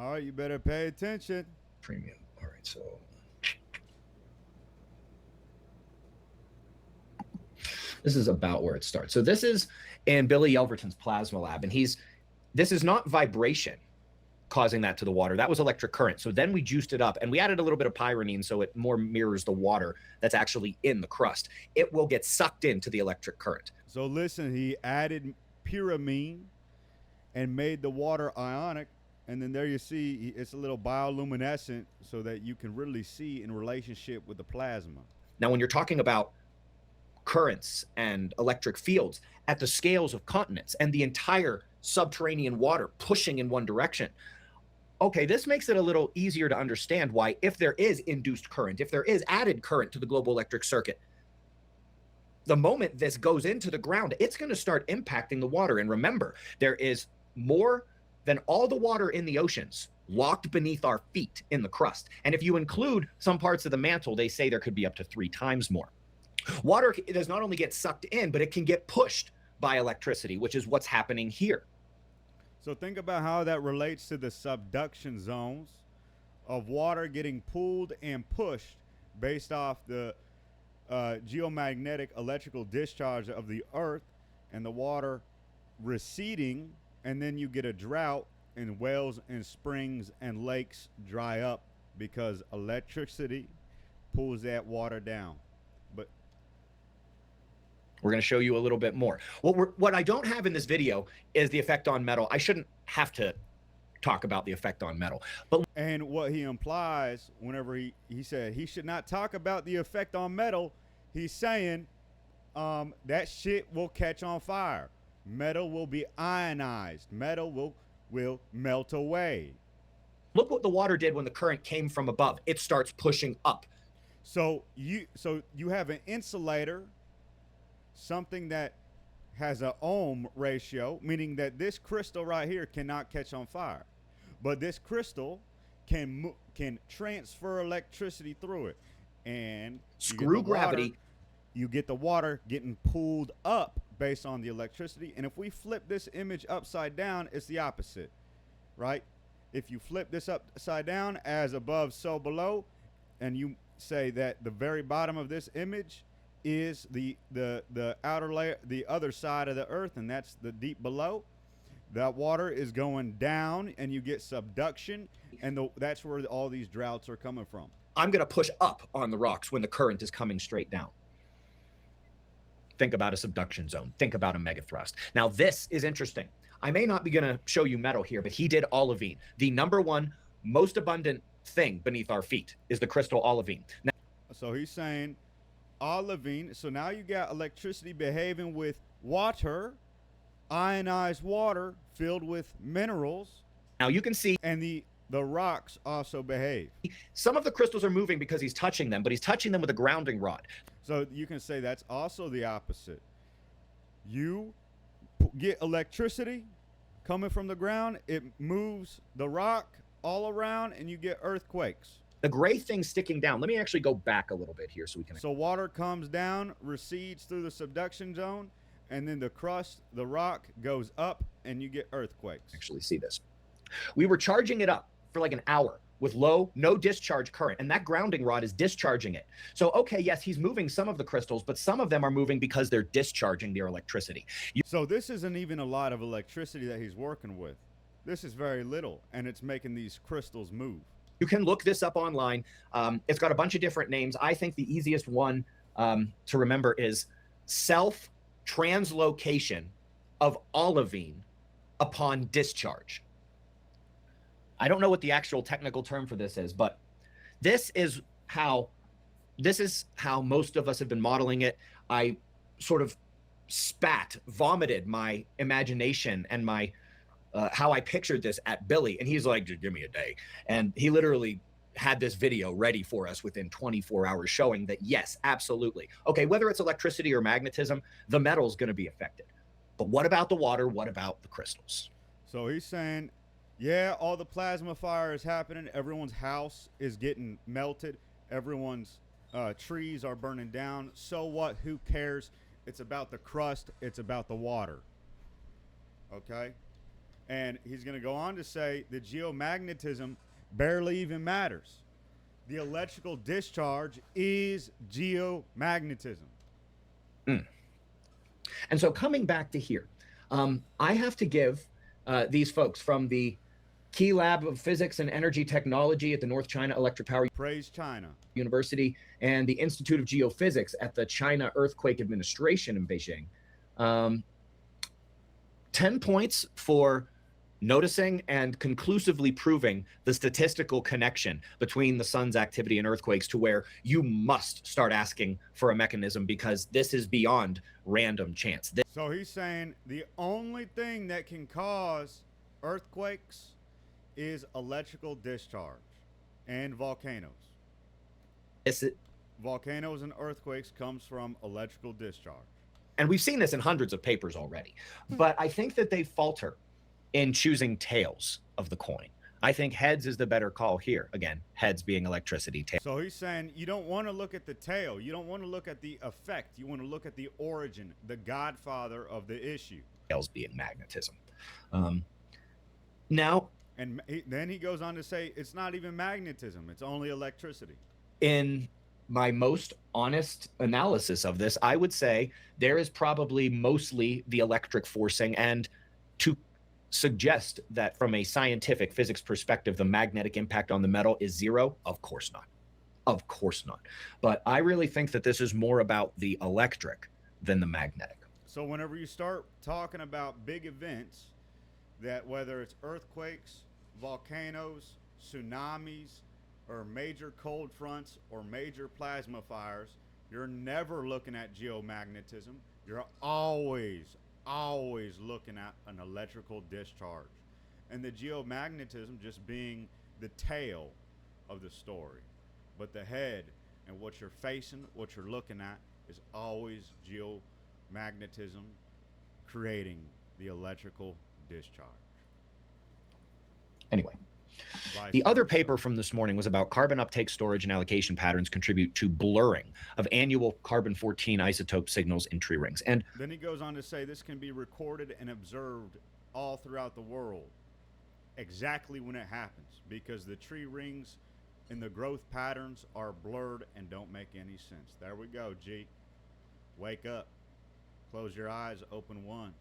All right, you better pay attention. Premium. All right, so this is about where it starts. So this is in Billy Yelverton's plasma lab, and this is not vibration causing that to the water. That was electric current. So then we juiced it up and we added a little bit of pyranine so it more mirrors the water that's actually in the crust. It will get sucked into the electric current. So listen, he added pyramine and made the water ionic. And then there you see it's a little bioluminescent so that you can really see in relationship with the plasma. Now, when you're talking about currents and electric fields at the scales of continents and the entire subterranean water pushing in one direction, okay, this makes it a little easier to understand why, if there is induced current, if there is added current to the global electric circuit, the moment this goes into the ground, it's going to start impacting the water. And remember, there is more than all the water in the oceans locked beneath our feet in the crust. And if you include some parts of the mantle, they say there could be up to 3 times more. Water does not only get sucked in, but it can get pushed by electricity, which is what's happening here. So think about how that relates to the subduction zones of water getting pulled and pushed based off the geomagnetic electrical discharge of the earth and the water receding, and then you get a drought and wells and springs and lakes dry up because electricity pulls that water down. But we're going to show you a little bit more. What I don't have in this video is the effect on metal. I shouldn't have to talk about the effect on metal. And what he implies whenever he said he should not talk about the effect on metal, he's saying that shit will catch on fire. Metal will be ionized. Metal will melt away. Look what the water did when the current came from above. It starts pushing up. So you have an insulator, something that has an ohm ratio, meaning that this crystal right here cannot catch on fire, but this crystal can transfer electricity through it, and screw gravity. You get the water getting pulled up based on the electricity. And if we flip this image upside down, it's the opposite, right? If you flip this upside down, as above, so below, and you say that the very bottom of this image is the outer layer, the other side of the earth, and that's the deep below, that water is going down and you get subduction, and that's where all these droughts are coming from. I'm going to push up on the rocks when the current is coming straight down. Think about a subduction zone. Think about a megathrust. Now, this is interesting. I may not be going to show you metal here, but he did olivine. The number one most abundant thing beneath our feet is the crystal olivine. Now, so he's saying olivine. So now you got electricity behaving with water, ionized water filled with minerals. Now you can see, and the rocks also behave. Some of the crystals are moving because he's touching them, but he's touching them with a grounding rod. So you can say that's also the opposite. You get electricity coming from the ground, it moves the rock all around, and you get earthquakes. The gray thing sticking down. Let me actually go back a little bit here so we can. So water comes down, recedes through the subduction zone, and then the crust, the rock, goes up, and you get earthquakes. Actually see this. We were charging it up for like an hour with no discharge current, and that grounding rod is discharging it. So, okay, yes, he's moving some of the crystals, but some of them are moving because they're discharging their electricity. So this isn't even a lot of electricity that he's working with. This is very little, and it's making these crystals move. You can look this up online. It's got a bunch of different names. I think the easiest one to remember is self-translocation of olivine upon discharge. I don't know what the actual technical term for this is, but this is how most of us have been modeling it. I sort of vomited my imagination and my how I pictured this at Billy, and he's like, "Just give me a day," and he literally had this video ready for us within 24 hours showing that yes, absolutely. Okay, whether it's electricity or magnetism, the metal's going to be affected. But what about the water? What about the crystals? So he's saying, yeah, all the plasma fire is happening. Everyone's house is getting melted. Everyone's trees are burning down. So what? Who cares? It's about the crust. It's about the water. Okay? And he's going to go on to say the geomagnetism barely even matters. The electrical discharge is geomagnetism. And so coming back to here, I have to give these folks from the Key Lab of Physics and Energy Technology at the North China Electric Power Praise China. University and the Institute of Geophysics at the China Earthquake Administration in Beijing. 10 points for noticing and conclusively proving the statistical connection between the sun's activity and earthquakes, to where you must start asking for a mechanism, because this is beyond random chance. So he's saying the only thing that can cause earthquakes is electrical discharge and volcanoes. Volcanoes and earthquakes comes from electrical discharge. And we've seen this in hundreds of papers already. But I think that they falter in choosing tails of the coin. I think heads is the better call here. Again, heads being electricity, tails. So he's saying you don't want to look at the tail. You don't want to look at the effect. You want to look at the origin, the godfather of the issue. Tails being magnetism. Now, and then he goes on to say it's not even magnetism. It's only electricity. In my most honest analysis of this, I would say there is probably mostly the electric forcing, and to suggest that from a scientific physics perspective, the magnetic impact on the metal is zero, of course not. Of course not. But I really think that this is more about the electric than the magnetic. So whenever you start talking about big events, that whether it's earthquakes, volcanoes, tsunamis, or major cold fronts or major plasma fires, you're never looking at geomagnetism. You're always looking at an electrical discharge, and the geomagnetism just being the tail of the story. But the head and what you're facing, what you're looking at, is always geomagnetism creating the electrical discharge. Anyway, the other paper from this morning was about carbon uptake, storage, and allocation patterns contribute to blurring of annual carbon-14 isotope signals in tree rings. And then he goes on to say this can be recorded and observed all throughout the world exactly when it happens, because the tree rings and the growth patterns are blurred and don't make any sense. There we go, G. Wake up. Close your eyes, open one.